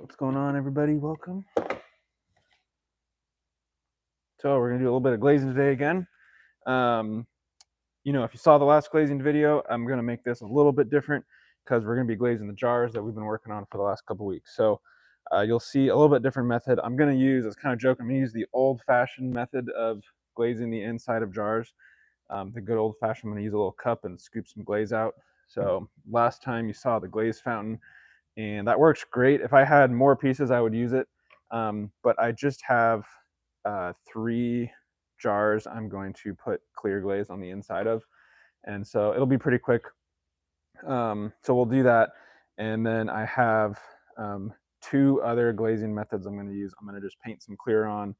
What's going on, everybody? Welcome. So we're gonna do a little bit of glazing today again. If you saw the last glazing video, I'm gonna make this a little bit different because we're gonna be glazing the jars that we've been working on for the last couple weeks. So you'll see a little bit different method. I'm gonna use, I was kind of joking, I'm gonna use the old-fashioned method of glazing the inside of jars. The good old-fashioned, I'm gonna use a little cup and scoop some glaze out. So last time you saw the Glaze Fountain, and that works great. If I had more pieces, I would use it. But I just have 3 jars I'm going to put clear glaze on the inside of, and so it'll be pretty quick. So we'll do that, and then I have 2 other glazing methods I'm going to use. I'm going to just paint some clear on,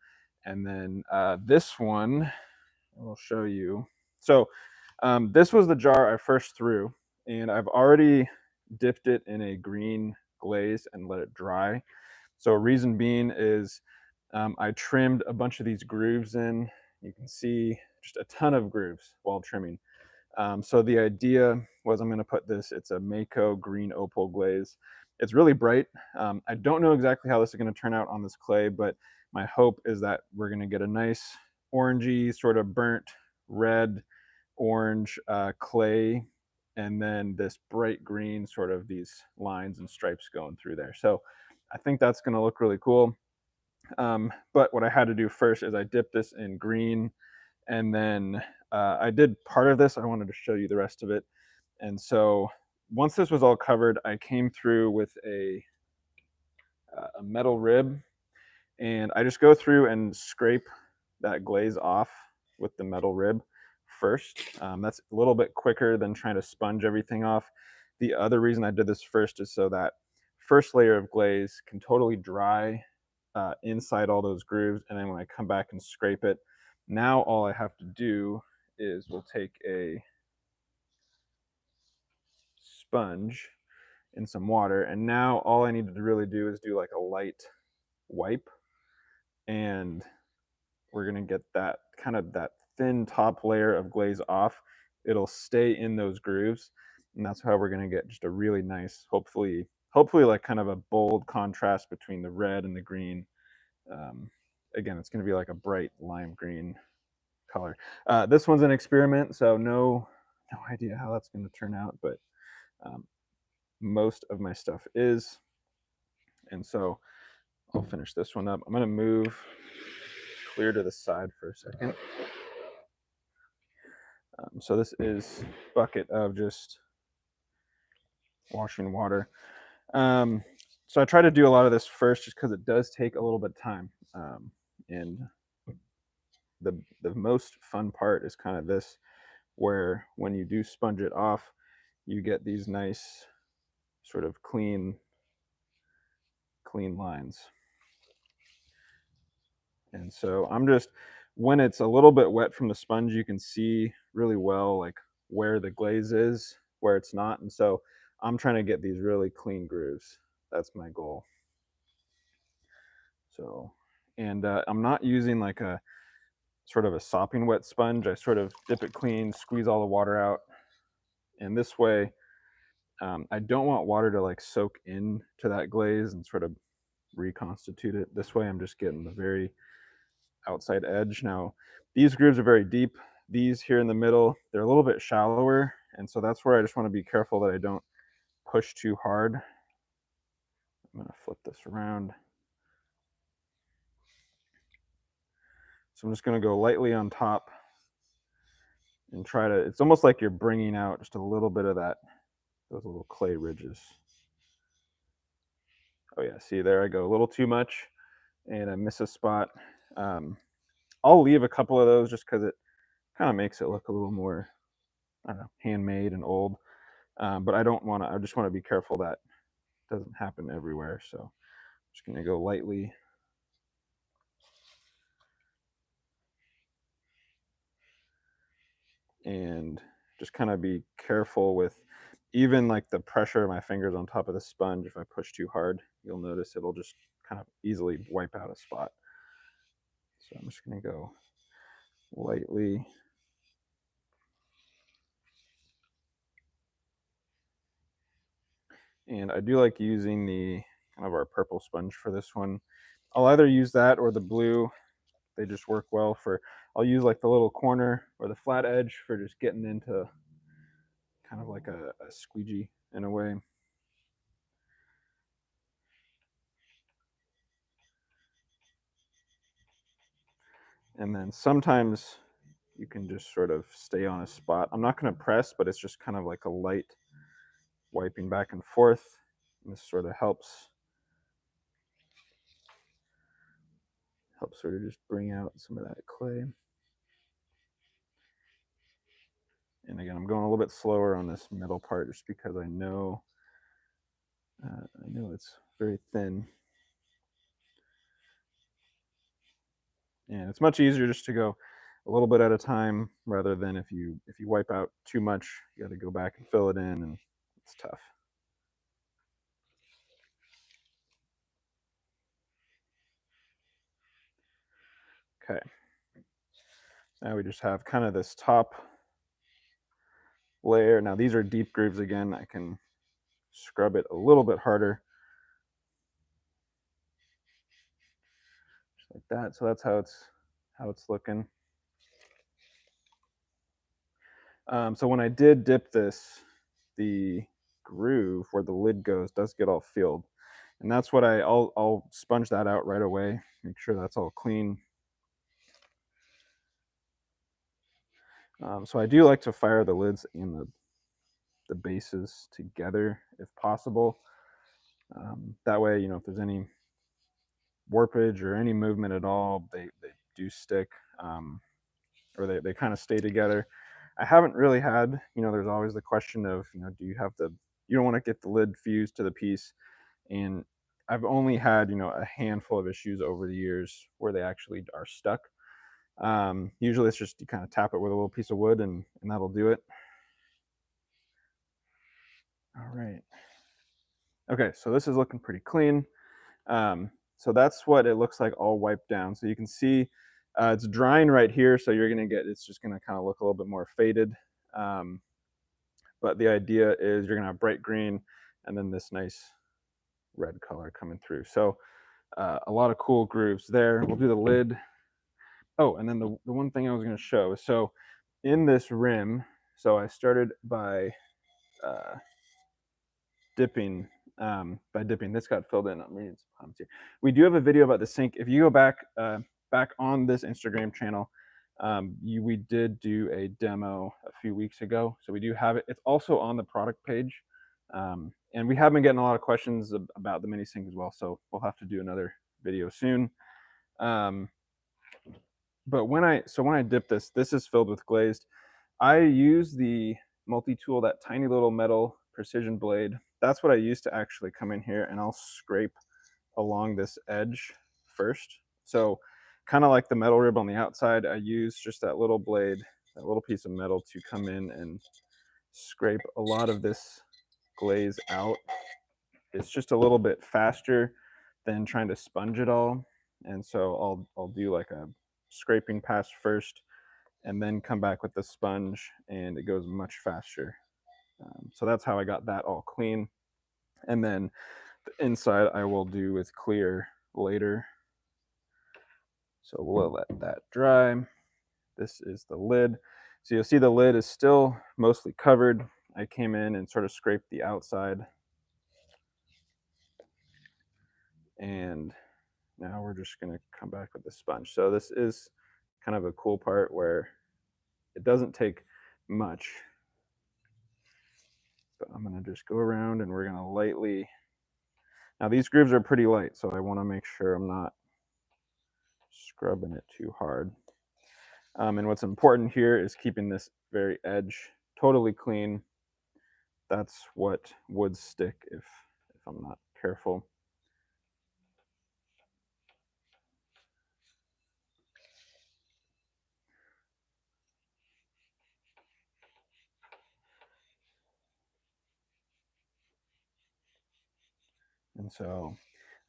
and then this one I will show you. So this was the jar I first threw, and I've already dipped it in a green glaze and let it dry. So reason being is I trimmed a bunch of these grooves in. You can see just a ton of grooves while trimming. So the idea was I'm going to put this, it's a Mako green opal glaze. It's really bright. I don't know exactly how this is going to turn out on this clay, but my hope is that we're going to get a nice orangey, sort of burnt red, orange clay, and then this bright green, sort of these lines and stripes going through there. So I think that's going to look really cool. But what I had to do first is I dipped this in green, and then I did part of this. I wanted to show you the rest of it. And so once this was all covered, I came through with a metal rib, and I just go through and scrape that glaze off with the metal rib first. That's a little bit quicker than trying to sponge everything off. The other reason I did this first is so that first layer of glaze can totally dry inside all those grooves, and then when I come back and scrape it, now all I have to do is we'll take a sponge in some water, and now all I need to really do is do like a light wipe, and we're going to get that kind of that thin top layer of glaze off. It'll stay in those grooves, and that's how we're going to get just a really nice, hopefully like kind of a bold contrast between the red and the green. Again, it's going to be like a bright lime green color. This one's an experiment, so no idea how that's going to turn out, but most of my stuff is. And so I'll finish this one up. I'm going to move clear to the side for a second. So this is a bucket of just washing water. So I try to do a lot of this first just because it does take a little bit of time. And the most fun part is kind of this, where when you do sponge it off, you get these nice sort of clean lines. And so I'm just, when it's a little bit wet from the sponge, you can see really well like where the glaze is, where it's not. And so I'm trying to get these really clean grooves. That's my goal. So, and I'm not using like a sort of a sopping wet sponge. I sort of dip it clean, squeeze all the water out. And this way, I don't want water to like soak into that glaze and sort of reconstitute it. This way I'm just getting the very outside edge. Now, these grooves are very deep. These here in the middle, they're a little bit shallower. And so that's where I just want to be careful that I don't push too hard. I'm going to flip this around. So I'm just going to go lightly on top and try to, it's almost like you're bringing out just a little bit of that, those little clay ridges. Oh yeah, see there I go, a little too much and I miss a spot. I'll leave a couple of those just because it kind of makes it look a little more, I don't know, handmade and old. But I don't want to, I just want to be careful that doesn't happen everywhere. So I'm just going to go lightly. And just kind of be careful with even like the pressure of my fingers on top of the sponge. If I push too hard, you'll notice it'll just kind of easily wipe out a spot. So I'm just going to go lightly. And I do like using the kind of our purple sponge for this one. I'll either use that or the blue. They just work well for, I'll use like the little corner or the flat edge for just getting into kind of like a squeegee in a way. And then sometimes you can just sort of stay on a spot. I'm not going to press, but it's just kind of like a light wiping back and forth. And this sort of helps sort of just bring out some of that clay. And again, I'm going a little bit slower on this middle part just because I know it's very thin. And it's much easier just to go a little bit at a time rather than if you wipe out too much, you got to go back and fill it in, and it's tough. Okay. Now we just have kind of this top layer. Now these are deep grooves again. I can scrub it a little bit harder. Just like that. So that's how it's looking. So when I did dip this, the groove where the lid goes does get all filled. And that's what I'll sponge that out right away. Make sure that's all clean. So I do like to fire the lids and the bases together if possible. That way, if there's any warpage or any movement at all, they do stick, or they kind of stay together. I haven't really had, there's always the question of, do you have you don't want to get the lid fused to the piece. And I've only had, a handful of issues over the years where they actually are stuck. Usually it's just you kind of tap it with a little piece of wood and that'll do it. All right. Okay, so this is looking pretty clean. So that's what it looks like all wiped down. So you can see it's drying right here, so it's just gonna kind of look a little bit more faded. But the idea is you're gonna have bright green and then this nice red color coming through. So a lot of cool grooves there. We'll do the lid. Oh, and then the one thing I was gonna show. So in this rim, so I started by dipping. This got filled in. I'm reading some comments here. We do have a video about the sink. If you go back on this Instagram channel, we did do a demo a few weeks ago, so we do have it. It's also on the product page, and we have been getting a lot of questions about the mini sink as well. So we'll have to do another video soon. But when I dip this is filled with glazed. I use the multi-tool, that tiny little metal precision blade. That's what I use to actually come in here, and I'll scrape along this edge first. So kind of like the metal rib on the outside, I use just that little blade, that little piece of metal to come in and scrape a lot of this glaze out. It's just a little bit faster than trying to sponge it all. And so I'll do like a scraping pass first and then come back with the sponge, and it goes much faster. So that's how I got that all clean. And then the inside I will do with clear later. So we'll let that dry. This is the lid. So you'll see the lid is still mostly covered. I came in and sort of scraped the outside. And now we're just gonna come back with the sponge. So this is kind of a cool part where it doesn't take much, but I'm gonna just go around and we're gonna lightly, now these grooves are pretty light, so I wanna make sure I'm not scrubbing it too hard. And what's important here is keeping this very edge totally clean. That's what would stick if I'm not careful. And so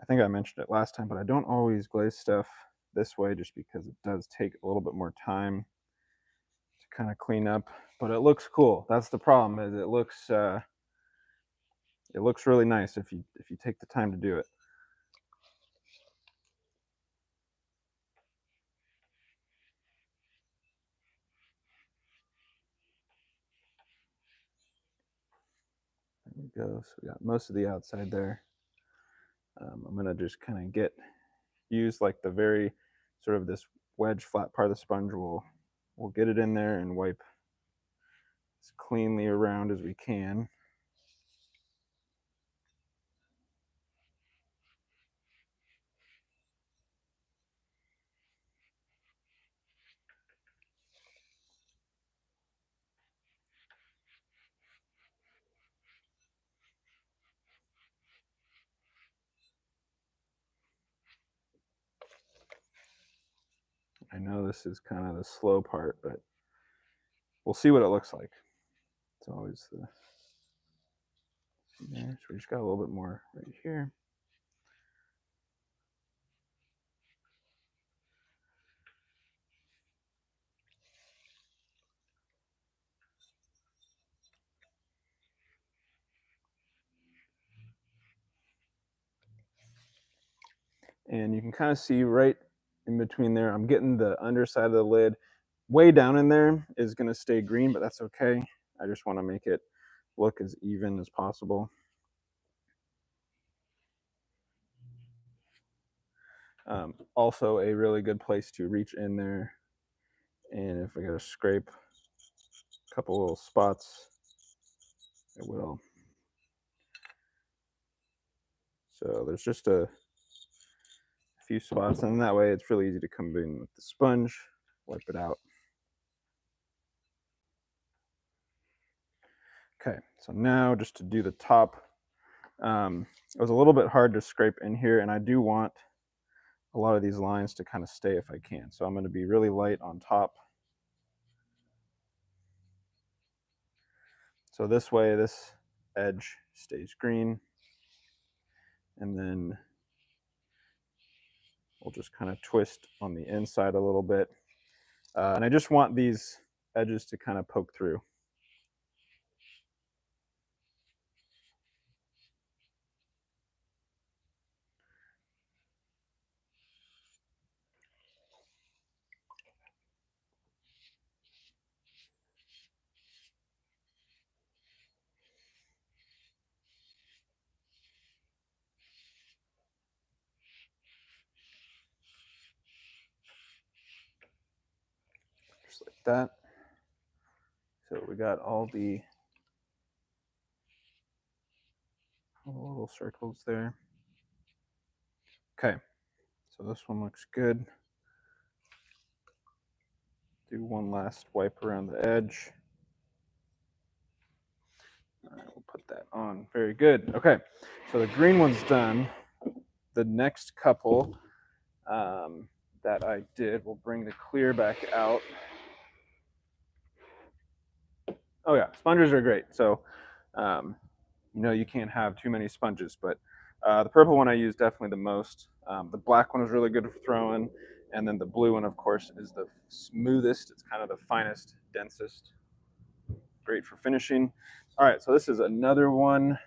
I think I mentioned it last time, but I don't always glaze stuff this way just because it does take a little bit more time to kind of clean up, but it looks cool. That's the problem, is it looks really nice if you take the time to do it. we go. So we got most of the outside there. I'm gonna just kind of use like the very sort of this wedge flat part of the sponge. We'll get it in there and wipe as cleanly around as we can. I know this is kind of the slow part, but we'll see what it looks like. It's always the there. So we just got a little bit more right here. And you can kind of see right in between there, I'm getting the underside of the lid. Way down in there is going to stay green, but that's okay. I just want to make it look as even as possible. Also a really good place to reach in there, and if I got to scrape a couple little spots, it will. So there's just a few spots, and that way it's really easy to come in with the sponge, wipe it out. Okay, so now just to do the top, it was a little bit hard to scrape in here, and I do want a lot of these lines to kind of stay if I can. So I'm going to be really light on top. So this way, this edge stays green. And then we'll just kind of twist on the inside a little bit. And I just want these edges to kind of poke through. Just like that. So we got all the little circles there. Okay, so this one looks good. Do one last wipe around the edge. All right, we'll put that on. Very good. Okay, so the green one's done. The next couple that I did, we'll bring the clear back out. Oh yeah, sponges are great. So, you can't have too many sponges, but the purple one I use definitely the most. The black one is really good for throwing, and then the blue one, of course, is the smoothest. It's kind of the finest, densest. Great for finishing. All right, so this is another one.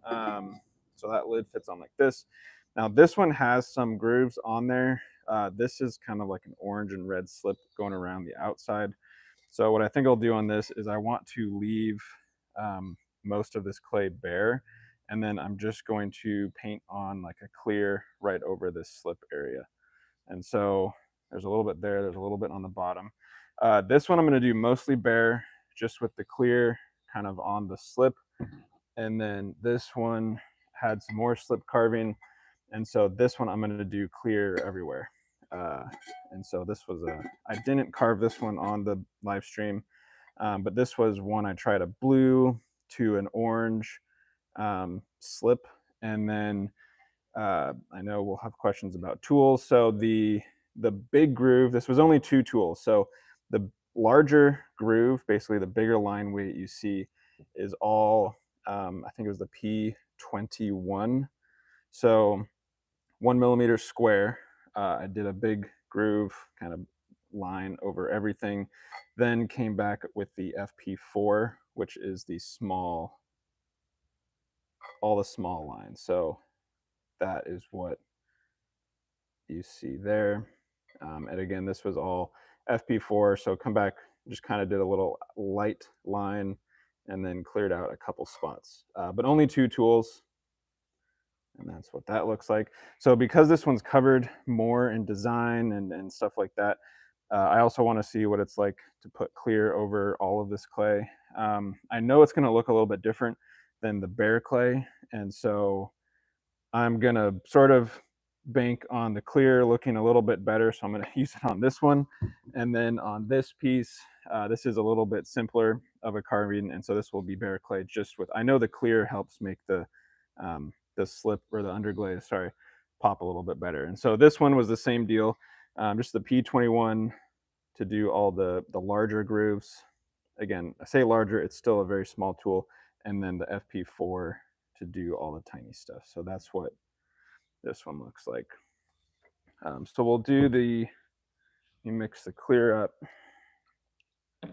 So that lid fits on like this. Now this one has some grooves on there. This is kind of like an orange and red slip going around the outside. So what I think I'll do on this is I want to leave most of this clay bare, and then I'm just going to paint on like a clear right over this slip area. And so there's a little bit there, there's a little bit on the bottom. This one I'm going to do mostly bare, just with the clear kind of on the slip. And then this one had some more slip carving. And so this one I'm going to do clear everywhere. And so this was I didn't carve this one on the live stream, but this was one I tried a blue to an orange slip. And then I know we'll have questions about tools. So the big groove, this was only 2 tools. So the larger groove, basically the bigger line weight you see, is all, I think it was the P21. So 1 millimeter square. I did a big groove kind of line over everything, then came back with the FP4, which is the small, all the small lines. So that is what you see there. And again, this was all FP4. So come back, just kind of did a little light line and then cleared out a couple spots, but only 2 tools. And that's what that looks like. So because this one's covered more in design and stuff like that, I also want to see what it's like to put clear over all of this clay. I know it's going to look a little bit different than the bare clay, and so I'm going to sort of bank on the clear looking a little bit better. So I'm going to use it on this one. And then on this piece, this is a little bit simpler of a carving. And so this will be bare clay just with, I know the clear helps make the slip or the underglaze, sorry, pop a little bit better. And so this one was the same deal, just the P21 to do all the larger grooves. Again, I say larger, it's still a very small tool. And then the FP4 to do all the tiny stuff. So that's what this one looks like. So we'll do you mix the clear up. And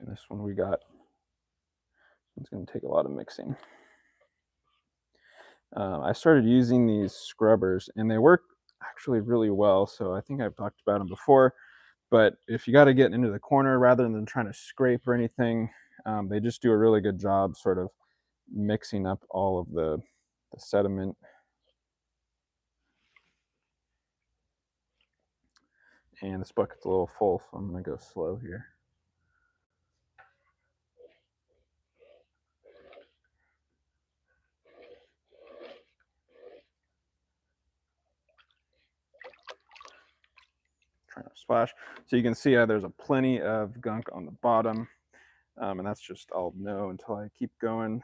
this one it's going to take a lot of mixing. I started using these scrubbers and they work actually really well. So I think I've talked about them before, but if you got to get into the corner rather than trying to scrape or anything, they just do a really good job sort of mixing up all of the sediment. And this bucket's a little full, so I'm going to go slow here. Trying to splash. So you can see there's a plenty of gunk on the bottom, and that's just, I'll know until I keep going.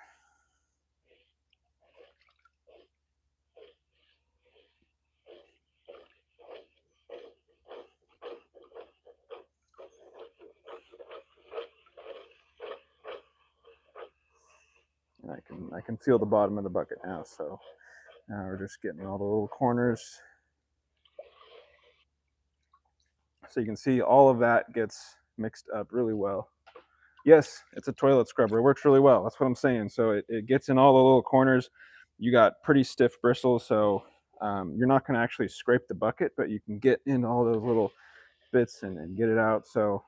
And I can feel the bottom of the bucket now, so now we're just getting all the little corners. So you can see all of that gets mixed up really well. Yes, it's a toilet scrubber. It works really well. That's what I'm saying. So it gets in all the little corners. You got pretty stiff bristles, so you're not going to actually scrape the bucket, but you can get in all those little bits and get it out. So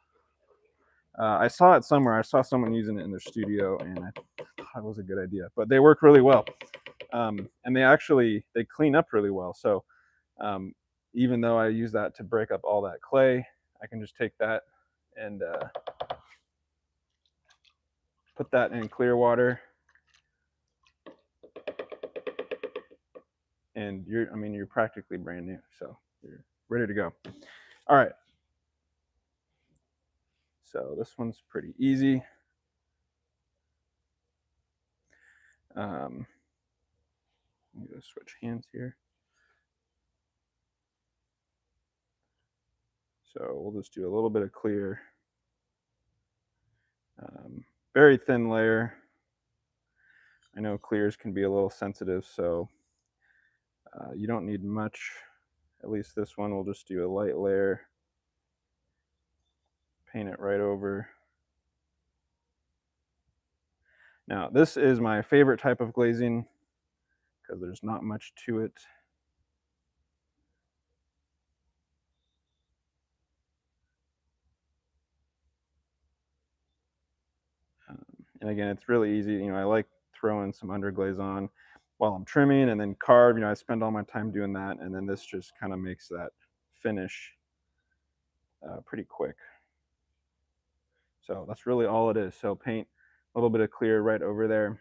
I saw it somewhere. I saw someone using it in their studio, and I thought it was a good idea. But they work really well, and they clean up really well. So even though I use that to break up all that clay, I can just take that and put that in clear water, and you're practically brand new, so you're ready to go. All right. So this one's pretty easy. I'm gonna switch hands here. So we'll just do a little bit of clear. Very thin layer. I know clears can be a little sensitive, so you don't need much. At least this one, we'll just do a light layer. Paint it right over. Now, this is my favorite type of glazing because there's not much to it. And again, it's really easy. I like throwing some underglaze on while I'm trimming and then carve. I spend all my time doing that, and then this just kind of makes that finish pretty quick. So that's really all it is. So paint a little bit of clear right over there.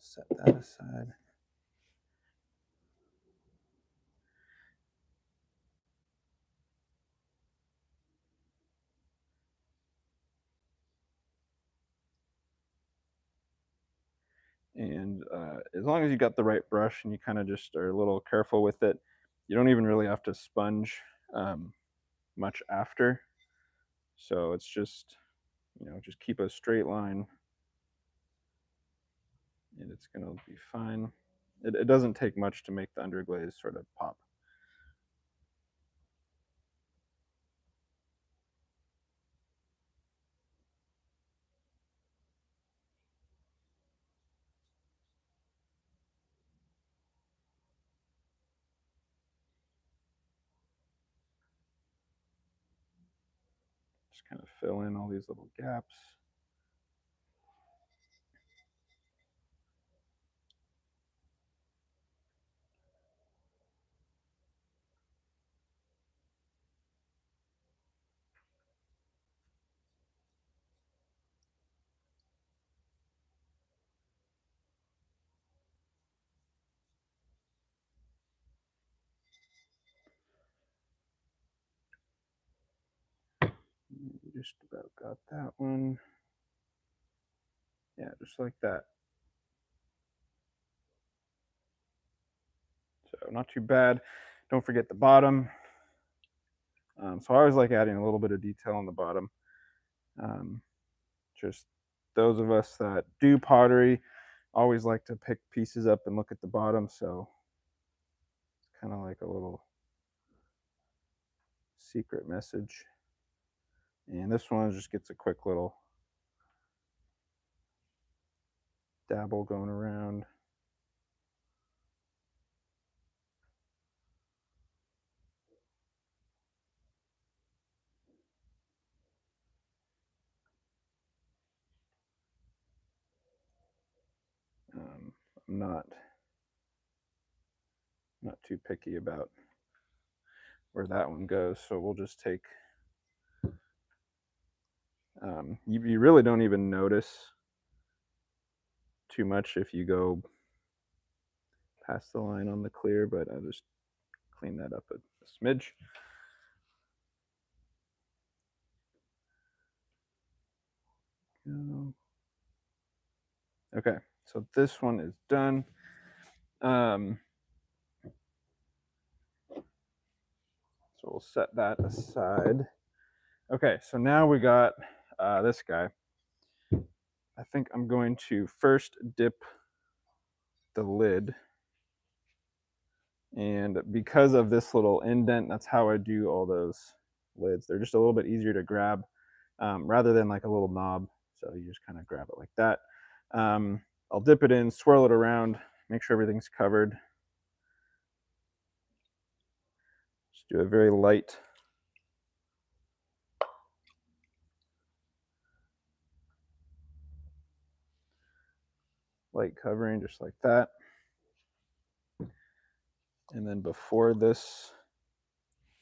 Set that aside. And as long as you got the right brush and you kind of just are a little careful with it, you don't even really have to sponge much after. So it's just, just keep a straight line and it's going to be fine. It doesn't take much to make the underglaze sort of pop. Just kind of fill in all these little gaps. Just about got that one. Yeah, just like that. So not too bad. Don't forget the bottom. So I always like adding a little bit of detail on the bottom. Just those of us that do pottery always like to pick pieces up and look at the bottom. So it's kind of like a little secret message. And this one just gets a quick little dabble going around. I'm not too picky about where that one goes, so we'll just take. You really don't even notice too much if you go past the line on the clear, but I'll just clean that up a smidge. Okay, so this one is done. So we'll set that aside. Okay, so now we got this guy. I think I'm going to first dip the lid. And because of this little indent, that's how I do all those lids. They're just a little bit easier to grab rather than like a little knob. So you just kind of grab it like that. I'll dip it in, swirl it around, make sure everything's covered. Just do a very light covering, just like that. And then before this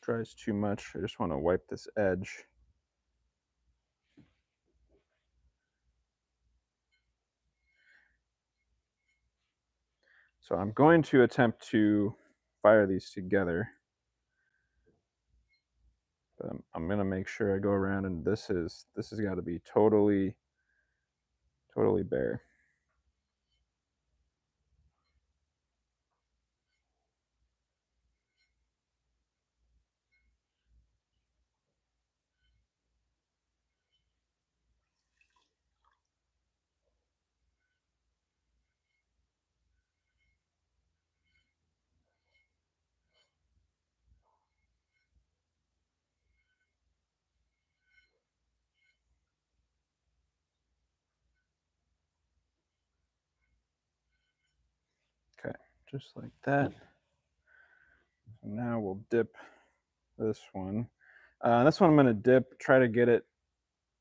dries too much, I just want to wipe this edge. So I'm going to attempt to fire these together. But I'm going to make sure I go around, and this has got to be totally bare. Okay, just like that. So now we'll dip this one. This one I'm going to dip, try to get it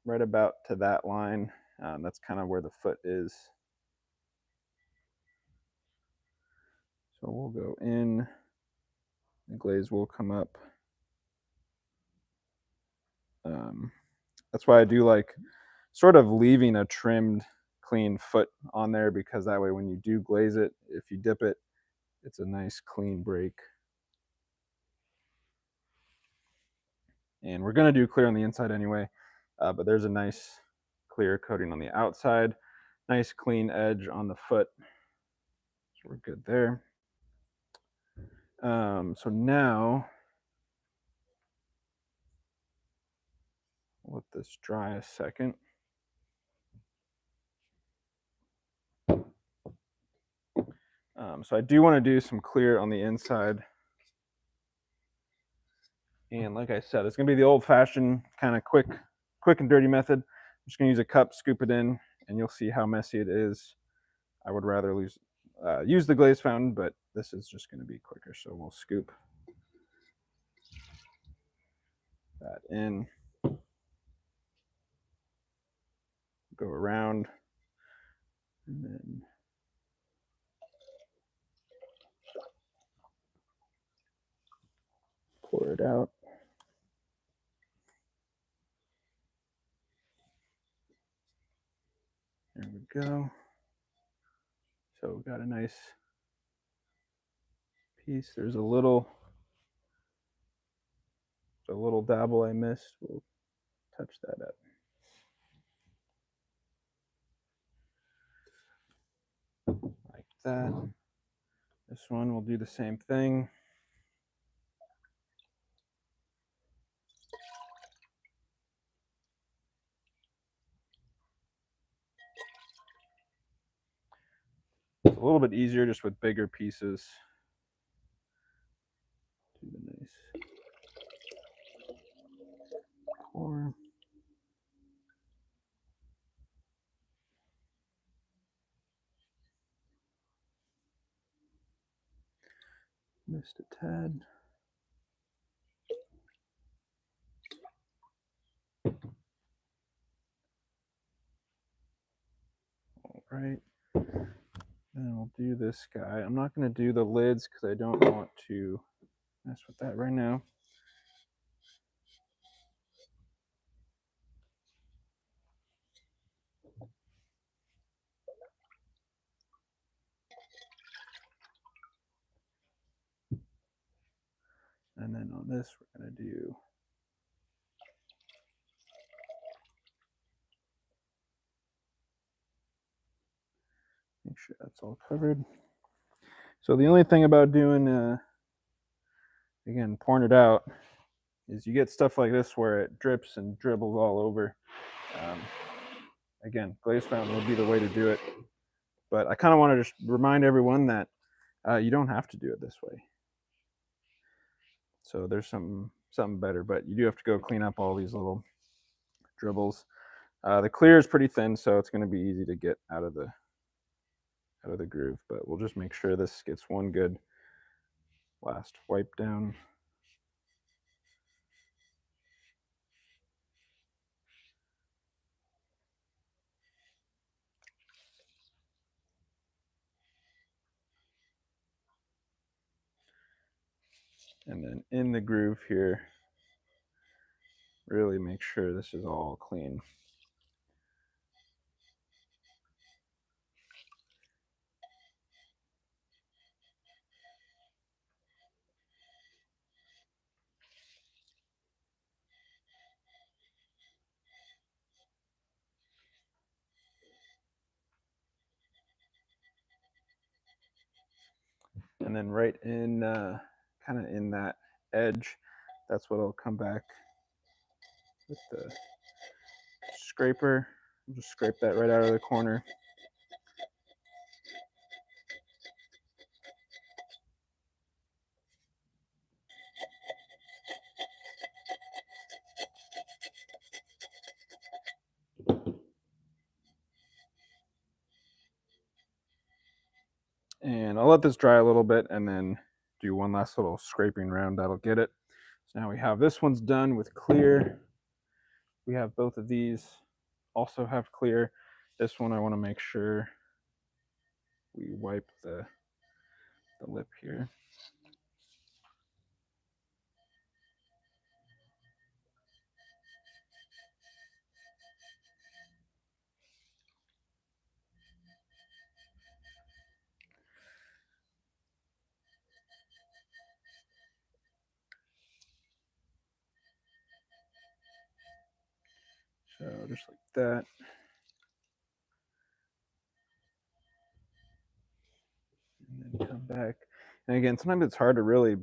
right about to that line. That's kind of where the foot is. So we'll go in, the glaze will come up. That's why I do like sort of leaving a trimmed, clean foot on there, because that way when you do glaze it, if you dip it, it's a nice clean break. And we're going to do clear on the inside anyway, but there's a nice clear coating on the outside, nice clean edge on the foot. So we're good there. So now let this dry a second. So I do want to do some clear on the inside. And like I said, it's going to be the old-fashioned kind of quick and dirty method. I'm just going to use a cup, scoop it in, and you'll see how messy it is. I would rather use the Glaze Fountain, but this is just going to be quicker. So we'll scoop. that in. Go around and then pour it out. There we go. So we got a nice piece. There's a little dabble I missed. We'll touch that up. Like that. This one will do the same thing. It's a little bit easier just with bigger pieces. Do the nice pour. Missed a tad. All right. Then we'll do this guy. I'm not going to do the lids because I don't want to mess with that right now. And then on this, we're going to do make sure that's all covered. So the only thing about doing, again, pouring it out, is you get stuff like this where it drips and dribbles all over. Again, Glaze Fountain would be the way to do it. But I kind of want to just remind everyone that you don't have to do it this way. So there's something better, but you do have to go clean up all these little dribbles. The clear is pretty thin, so it's going to be easy to get out of the groove. But we'll just make sure this gets one good last wipe down. And then in the groove here, really make sure this is all clean. And then right in, kind of in that edge, that's what will come back with the scraper. Just scrape that right out of the corner. And I'll let this dry a little bit and then do one last little scraping round. That'll get it. So now we have this one's done with clear. We have both of these also have clear. This one I want to make sure we wipe the lip here. So just like that. And then come back. And again, sometimes it's hard to really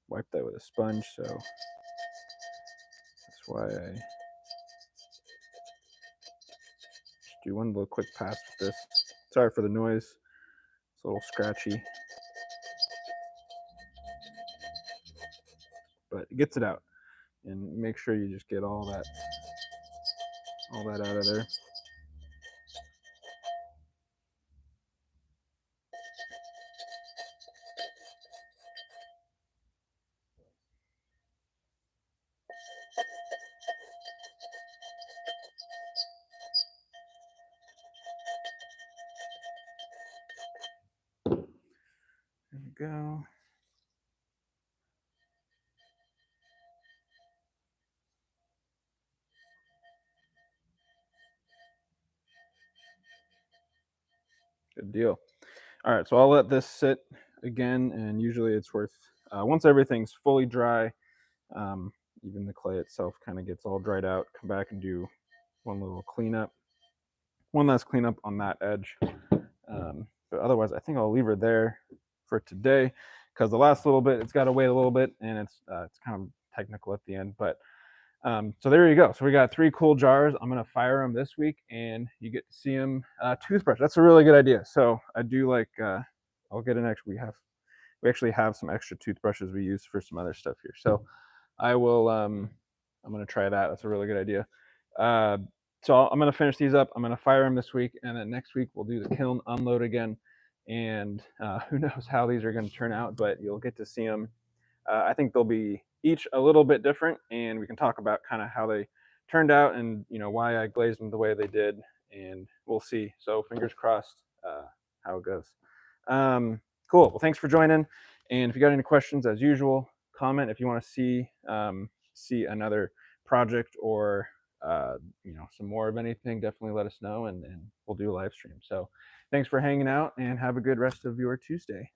wipe that with a sponge, so that's why I just do one little quick pass with this. Sorry for the noise. It's a little scratchy. But it gets it out. And make sure you just get all that out of there. go. Good deal. All right, so I'll let this sit again, and usually it's worth, once everything's fully dry, um, even the clay itself kind of gets all dried out, come back and do one little cleanup, one last cleanup on that edge. But otherwise, I think I'll leave her there for today, because the last little bit, it's got to wait a little bit, and it's kind of technical at the end. But so there you go. So we got 3 cool jars. I'm gonna fire them this week, and you get to see them. Toothbrush. That's a really good idea. So I do like. I'll get an extra. We actually have some extra toothbrushes we use for some other stuff here. So I will. I'm gonna try that. That's a really good idea. Uh, so I'm gonna finish these up. I'm gonna fire them this week, and then next week we'll do the kiln unload again. And who knows how these are gonna turn out, but you'll get to see them. I think they'll be each a little bit different, and we can talk about kind of how they turned out, and why I glazed them the way they did, and we'll see. So fingers crossed how it goes. Cool. Well, thanks for joining, and if you got any questions, as usual, comment. If you want to see another project, or some more of anything, definitely let us know, and we'll do a live stream. So thanks for hanging out, and have a good rest of your Tuesday.